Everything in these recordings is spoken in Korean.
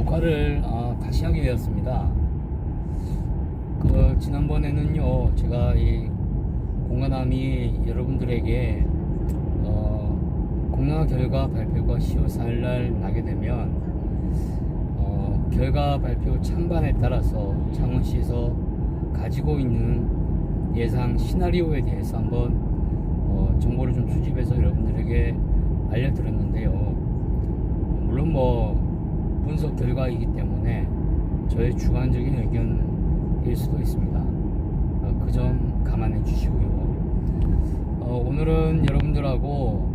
녹화를 다시 하게 되었습니다. 지난번에는요, 제가 이 공간암이 여러분들에게 공론화 결과 발표가 10월 4일날 나게 되면 결과 발표 찬반에 따라서 창원시에서 가지고 있는 예상 시나리오에 대해서 한번 정보를 좀 수집해서 여러분들에게 알려드렸는데요. 물론 분석 결과이기 때문에 저의 주관적인 의견일 수도 있습니다. 그 점 감안해 주시고요. 오늘은 여러분들하고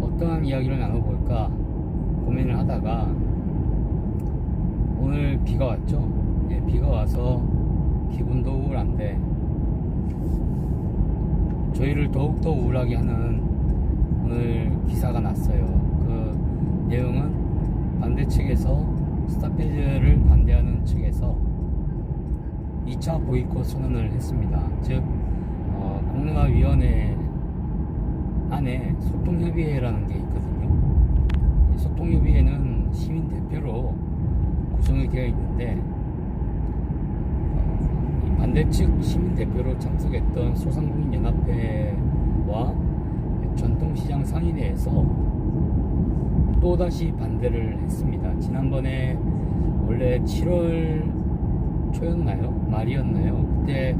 어떠한 이야기를 나눠볼까 고민을 하다가 오늘 비가 왔죠. 비가 와서 기분도 우울한데 저희를 더욱더 우울하게 하는 오늘 기사가 났어요. 그 내용은 반대 측에서 스타필드를 반대하는 측에서 2차 보이콧 선언을 했습니다. 즉 공론화위원회 안에 소통협의회라는 게 있거든요. 소통협의회는 시민 대표로 구성이 되어 있는데 반대 측 시민 대표로 참석했던 소상공인연합회와 전통시장 상인회에서 또다시 반대를 했습니다. 지난번에 원래 7월 초였나요? 말이었나요? 그때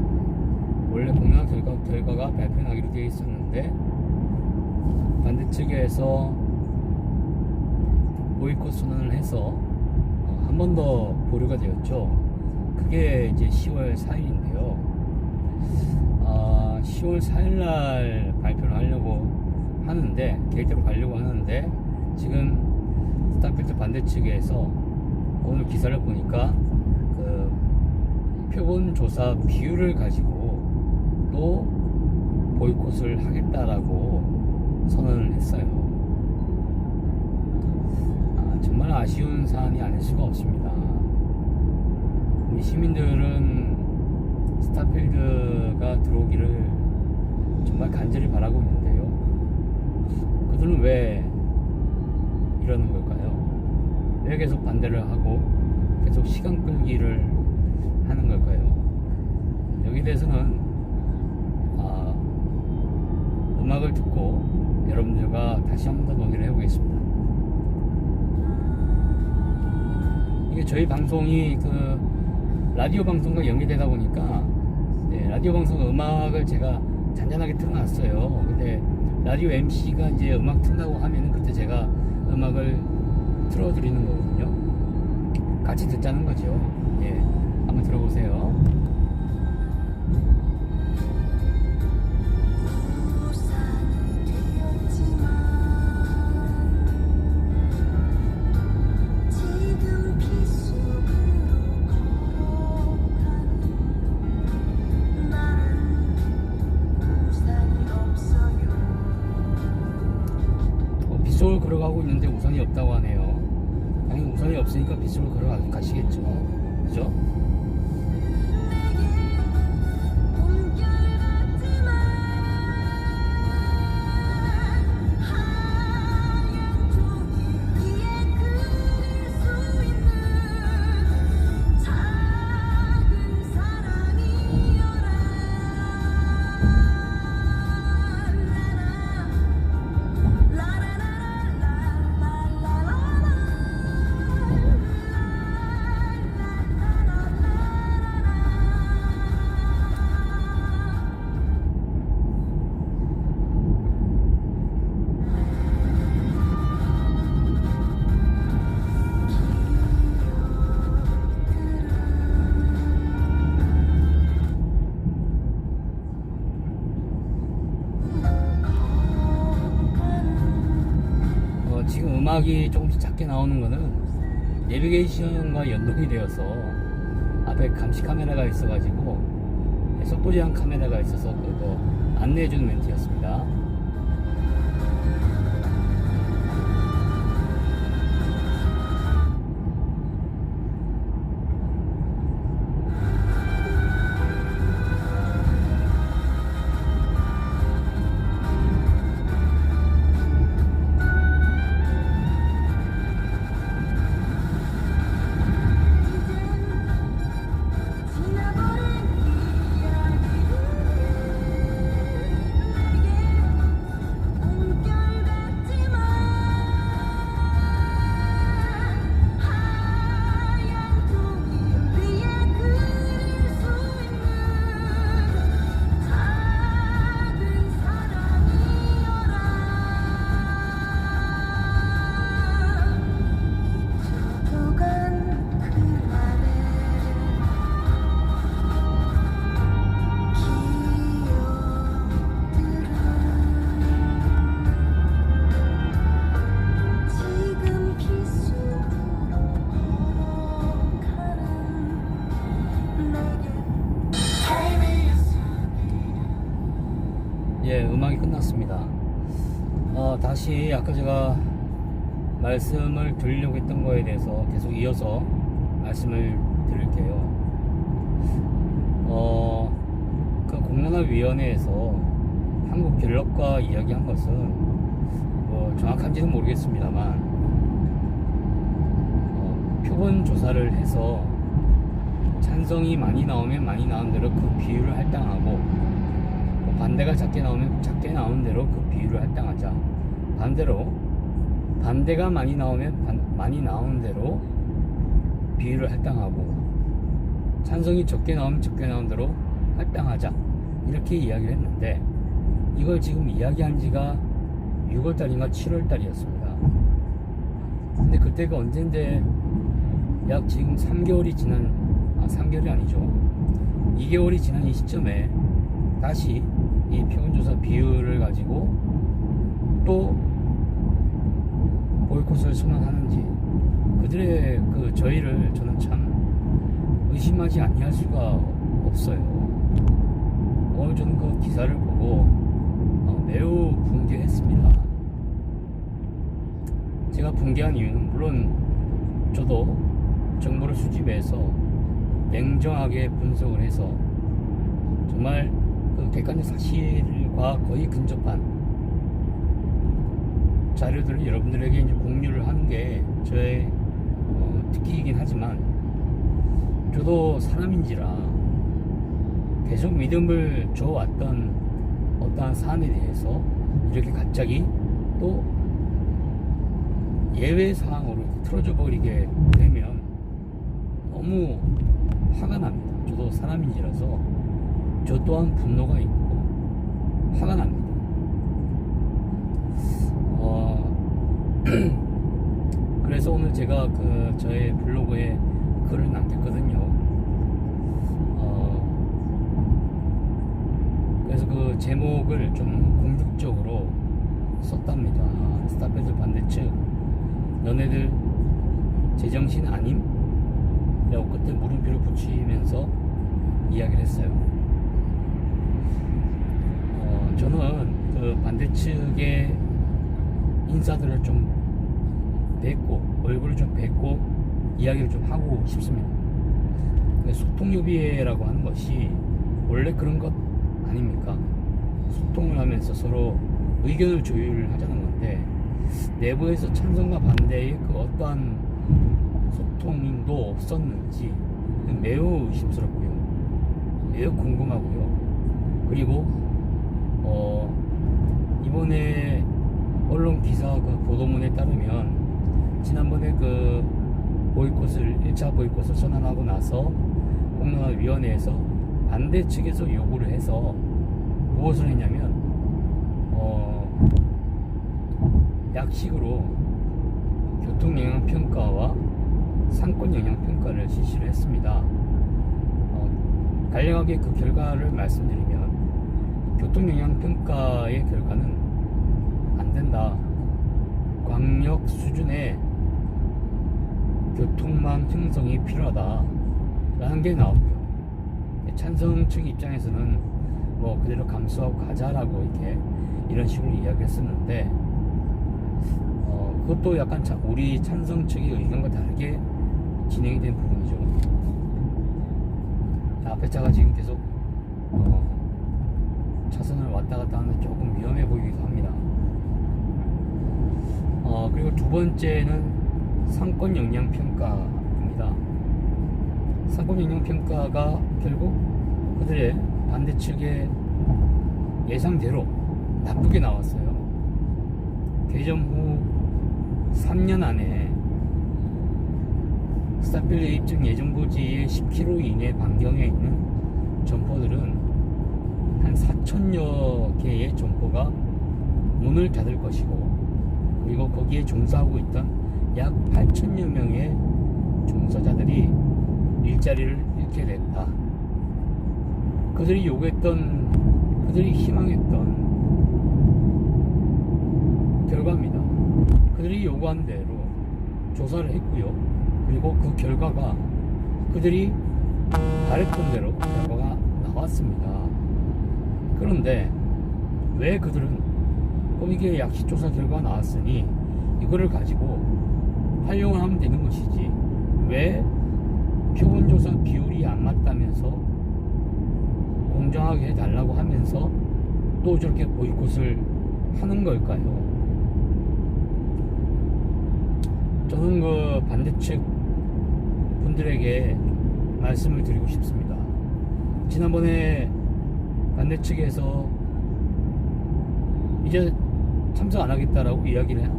원래 공론화 결과가 발표나기로 되어 있었는데 반대 측에서 보이콧 선언을 해서 한 번 더 보류가 되었죠. 그게 이제 10월 4일인데요. 10월 4일날 발표를 하려고 하는데, 계획대로 가려고 하는데, 지금 스타필드 반대 측에서 오늘 기사를 보니까 그 표본조사 비율을 가지고 또 보이콧을 하겠다라고 선언을 했어요. 정말 아쉬운 사안이 아닐 수가 없습니다. 우리 시민들은 스타필드가 들어오기를 정말 간절히 바라고 있는데요. 그들은 왜 이러는 걸까요? 왜 계속 반대를 하고 계속 시간 끌기를 하는 걸까요? 여기에 대해서는 음악을 듣고 여러분들과 다시 한 번 더 논의를 해보겠습니다. 이게 저희 방송이 그 라디오 방송과 연계되다 보니까 라디오 방송 음악을 제가 잔잔하게 틀어놨어요. 근데 라디오 MC가 이제 음악 튼다고 하면은 그때 제가 음악을 틀어드리는 거거든요. 같이 듣자는 거죠. 한번 들어보세요. 빗속을 걸어가고 있는데 우산이 없다고 하네요. 당연히 우산이 없으니까 빗속을 걸어가시겠죠. 그죠? 지금 음악이 조금씩 작게 나오는 거는 내비게이션과 연동이 되어서 앞에 감시 카메라가 있어가지고 속도 제한 카메라가 있어서 그거 안내해주는 멘트였습니다. 끝났습니다. 다시 아까 제가 말씀을 드리려고 했던 거에 대해서 계속 이어서 말씀을 드릴게요. 그 공론화위원회에서 한국갤럽과 이야기한 것은 뭐 정확한지는 모르겠습니다만 표본 조사를 해서 찬성이 많이 나오면 많이 나온 대로 그 비율을 할당하고 반대가 작게 나오면 작게 나온 대로 그 비율을 할당하자. 반대로 반대가 많이 나오면 많이 나온 대로 비율을 할당하고 찬성이 적게 나오면 적게 나온 대로 할당하자. 이렇게 이야기를 했는데 이걸 지금 이야기한 지가 6월달인가 7월달이었습니다. 근데 그때가 언젠데 약 지금 3개월이 지난 3개월이 아니죠. 2개월이 지난 이 시점에 다시 이 표본조사 비율을 가지고 또 보이콧을 선언하는지 그들의 그 저희를 저는 참 의심하지 아니할 수가 없어요. 오늘 저는 그 기사를 보고 매우 붕괴했습니다. 제가 붕괴한 이유는 물론 저도 정보를 수집해서 냉정하게 분석을 해서 정말 그 객관적 사실과 거의 근접한 자료들을 여러분들에게 이제 공유를 하는 게 저의 특기이긴 하지만 저도 사람인지라 계속 믿음을 줘왔던 어떠한 사안에 대해서 이렇게 갑자기 또 예외 사항으로 틀어져 버리게 되면 너무 화가 납니다. 저도 사람인지라서 저 또한 분노가 있고 화가 납니다. 그래서 오늘 제가 그 저의 블로그에 글을 남겼거든요. 그래서 그 제목을 좀 공격적으로 썼답니다. 스타패드 반대측 너네들 제정신 아님? 라고 그때 물음표를 붙이면서 이야기를 했어요. 저는 그 반대측의 인사들을 좀 뵙고 얼굴을 좀 뵙고 이야기를 좀 하고 싶습니다. 소통협의회라고 하는 것이 원래 그런 것 아닙니까? 소통을 하면서 서로 의견을 조율하자는 건데 내부에서 찬성과 반대의 그 어떠한 소통도 없었는지 매우 의심스럽고요. 매우 궁금하고요. 그리고 이번에 언론 기사 그 보도문에 따르면 지난번에 그 보이콧을 1차 보이콧을 선언하고 나서 공론화위원회에서 반대 측에서 요구를 해서 무엇을 했냐면 약식으로 교통영향평가와 상권영향평가를 실시를 했습니다. 간략하게 그 결과를 말씀드리면 교통영향평가의 결과는 안 된다. 광역 수준의 교통망 형성이 필요하다 라는 게 나오고요. 찬성 측 입장에서는 뭐 그대로 감수하고 가자라고 이렇게 이런 식으로 이야기했었는데 그것도 약간 우리 찬성 측의 의견과 다르게 진행이 된 부분이죠. 앞에 차가 지금 계속 차선을 왔다 갔다 하면 조금 위험해 보이기도 합니다. 그리고 두 번째는 상권 영향 평가입니다. 상권 영향 평가가 결국 그들의 반대 측의 예상대로 나쁘게 나왔어요. 개점 후 3년 안에 스타필드 입증 예정부지의 10km 이내 반경에 있는 점포들은 한 4,000여 개의 점포가 문을 닫을 것이고 그리고 거기에 종사하고 있던 약 8,000여 명의 종사자들이 일자리를 잃게 됐다. 그들이 요구했던, 그들이 희망했던 결과입니다. 그들이 요구한 대로 조사를 했고요. 그리고 그 결과가 그들이 바랬던 대로 결과가 나왔습니다. 그런데 왜 그들은, 그럼 이게 약식조사 결과가 나왔으니 이거를 가지고 활용을 하면 되는 것이지, 왜 표본조사 비율이 안 맞다면서 공정하게 해달라고 하면서 또 저렇게 보이콧을 하는 걸까요? 저는 그 반대측 분들에게 말씀을 드리고 싶습니다. 지난번에 반대측에서 이제 참석 안 하겠다라고 이야기를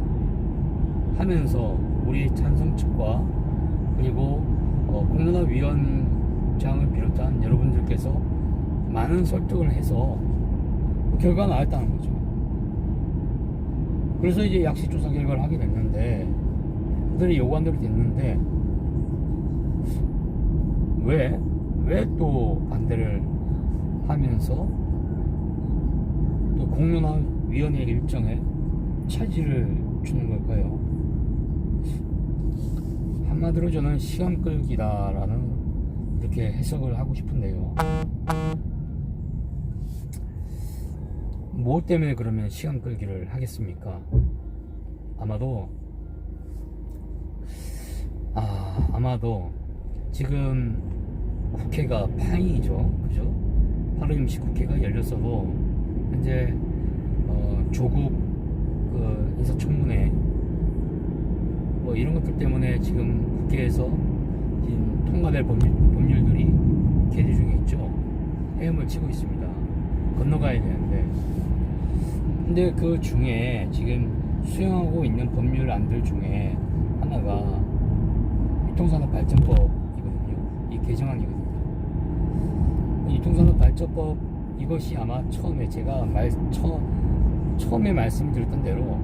하면서 우리 찬성 측과 그리고 공론화위원장을 비롯한 여러분들께서 많은 설득을 해서 결과가 나왔다는 거죠. 그래서 이제 약식조사 결과를 하게 됐는데, 그들이 요구한 대로 됐는데, 왜 또 반대를 하면서 또 공론화위원회 일정에 차질을 주는 걸까요? 한마디로 저는 시간 끌기다라는 이렇게 해석을 하고 싶은데요. 뭐 때문에 그러면 시간 끌기를 하겠습니까? 아마도 지금 국회가 파행이죠, 그죠? 하루 임시 국회가 열렸어도 현재 조국 그 인사청문회 뭐 이런 것들 때문에 지금 국회에서 지금 통과될 법률들이 계류 중에 있죠. 헤엄을 치고 있습니다. 건너가야 되는데, 근데 그 중에 지금 수행하고 있는 법률안들 중에 하나가 유통산업발전법이거든요. 이 개정안이거든요. 유통산업발전법, 이것이 아마 처음에 제가 처음에 말씀드렸던 대로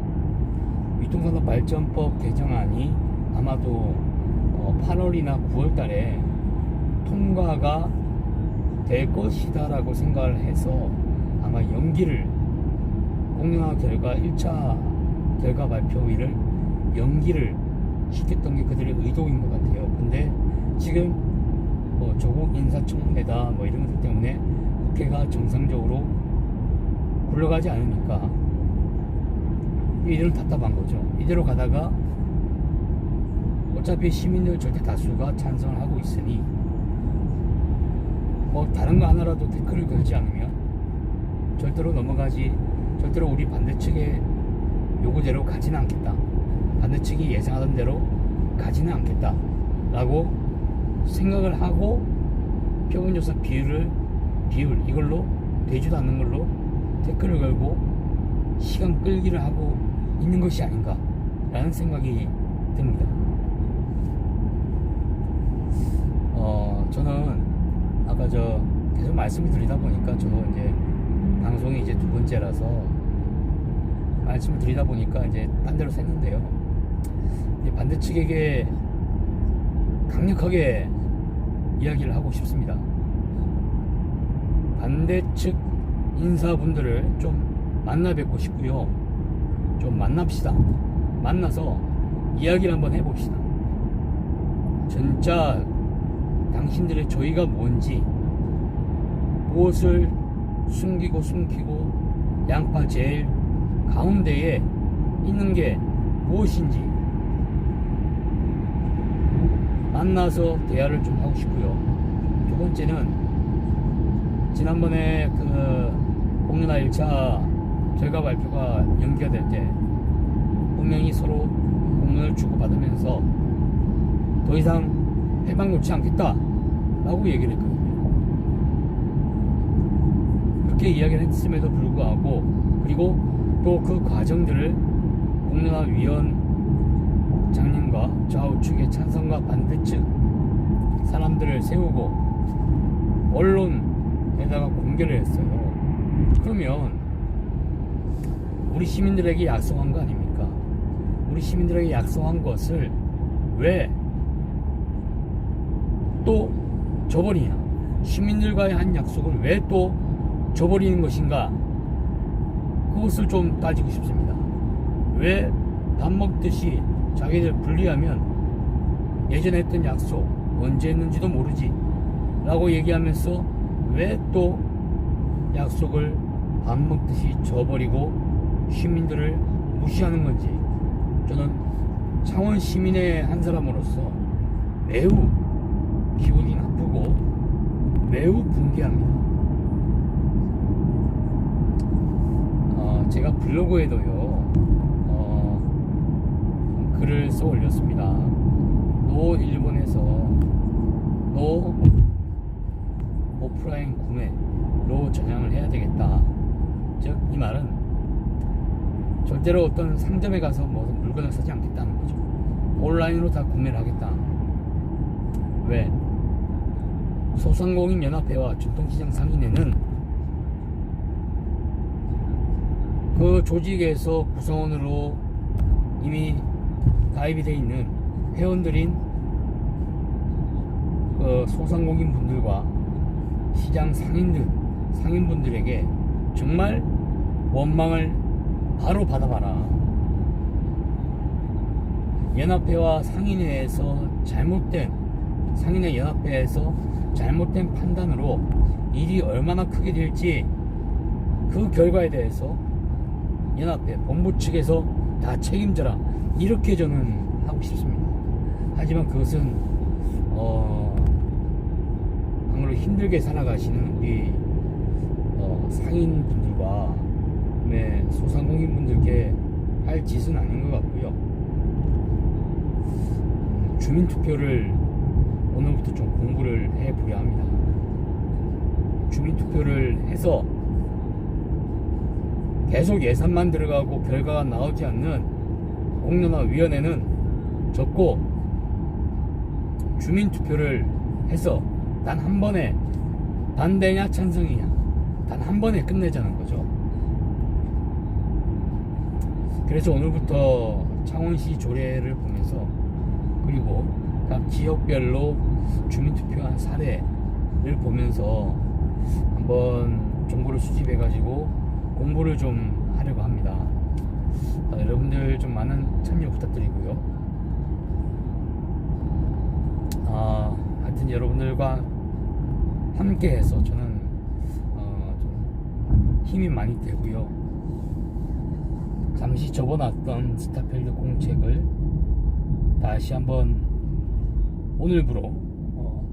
유통산업발전법 개정안이 아마도 8월이나 9월 달에 통과가 될 것이다 라고 생각을 해서 아마 연기를, 공론화 결과 1차 결과 발표일을 연기를 시켰던 게 그들의 의도인 것 같아요. 근데 지금 조국 인사청문회다 뭐 이런 것들 때문에 국회가 정상적으로 굴러가지 않으니까 이들은 답답한 거죠. 이대로 가다가 어차피 시민들 절대 다수가 찬성을 하고 있으니 다른 거 하나라도 태클을 걸지 않으면 절대로 우리 반대측의 요구대로 가지는 않겠다, 반대측이 예상하던 대로 가지는 않겠다 라고 생각을 하고 표본조사 비율 이걸로 되지도 않는 걸로 태클을 걸고 시간 끌기를 하고 있는 것이 아닌가 라는 생각이 듭니다. 저는 아까 계속 말씀을 드리다 보니까 저도 이제 방송이 이제 2번째라서 말씀을 드리다 보니까 이제 딴 데로 샜는데요. 반대측에게 강력하게 이야기를 하고 싶습니다. 반대측 인사분들을 좀 만나 뵙고 싶고요. 좀 만납시다. 만나서 이야기를 한번 해봅시다. 진짜 당신들의 저희가 뭔지, 무엇을 숨기고 양파 제일 가운데에 있는 게 무엇인지 만나서 대화를 좀 하고 싶고요. 두 번째는 지난번에 그 공론화 1차 결과 발표가 연기가 될 때 분명히 서로 공론을 주고받으면서 더 이상 해방 놓지 않겠다 라고 얘기를 했거든요. 그렇게 이야기를 했음에도 불구하고, 그리고 또 그 과정들을 공론화위원장님과 좌우측의 찬성과 반대측 사람들을 세우고 언론에다가 공개를 했어요. 그러면 우리 시민들에게 약속한 거 아닙니까? 우리 시민들에게 약속한 것을 왜 또 저버리냐? 시민들과의 한 약속을 왜 또 저버리는 것인가? 그것을 좀 따지고 싶습니다. 왜 밥 먹듯이 자기들 분리하면 예전에 했던 약속 언제 했는지도 모르지 라고 얘기하면서 왜 또 약속을 밥 먹듯이 져버리고 시민들을 무시하는 건지 저는 창원 시민의 한 사람으로서 매우 기분이 나쁘고 매우 분개합니다. 제가 블로그에도요 글을 써 올렸습니다. 노 일본에서 노 오프라인 구매로 전향을 해야 되겠다. 즉 이 말은 절대로 어떤 상점에 가서 뭐 물건을 사지 않겠다는 거죠. 온라인으로 다 구매를 하겠다. 왜? 소상공인 연합회와 전통시장 상인회는 그 조직에서 구성원으로 이미 가입이 되어 있는 회원들인 그 소상공인 분들과 시장 상인분들에게 정말 원망을 바로 받아봐라. 연합회와 상인회에서 상인회 연합회에서 잘못된 판단으로 일이 얼마나 크게 될지 그 결과에 대해서 연합회 본부 측에서 다 책임져라. 이렇게 저는 하고 싶습니다. 하지만 그것은 아무래도 힘들게 살아가시는 우리 상인분들과 소상공인분들께 할 짓은 아닌 것 같고요. 주민투표를 오늘부터 좀 공부를 해보려 합니다. 주민투표를 해서 계속 예산만 들어가고 결과가 나오지 않는 공론화위원회는 적고 주민투표를 해서 단 한 번에 반대냐 찬성이냐 단 한 번에 끝내자는 거죠. 그래서 오늘부터 창원시 조례를 보면서 그리고 각 지역별로 주민투표한 사례를 보면서 한번 정보를 수집해 가지고 공부를 좀 하려고 합니다. 여러분들 좀 많은 참여 부탁드리고요. 하여튼 여러분들과 함께 해서 저는 좀 힘이 많이 되고요. 잠시 접어놨던 스타필드 공책을 다시 한번 오늘부로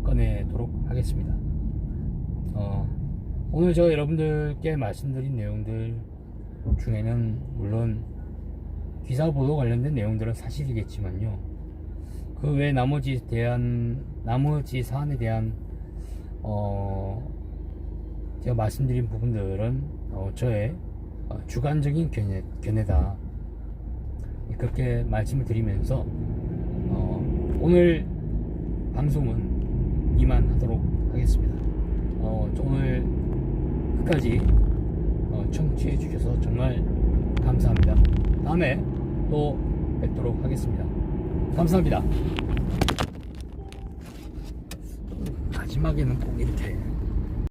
꺼내도록 하겠습니다. 오늘 저 여러분들께 말씀드린 내용들 중에는 물론 기사 보도 관련된 내용들은 사실이겠지만요. 그 외 나머지 사안에 대한 제가 말씀드린 부분들은 저의 주관적인 견해다. 그렇게 말씀을 드리면서 오늘 방송은 이만하도록 하겠습니다. 오늘 끝까지 청취해 주셔서 정말 감사합니다. 다음에 또 뵙도록 하겠습니다. 감사합니다. 마지막에는 꼭 이렇게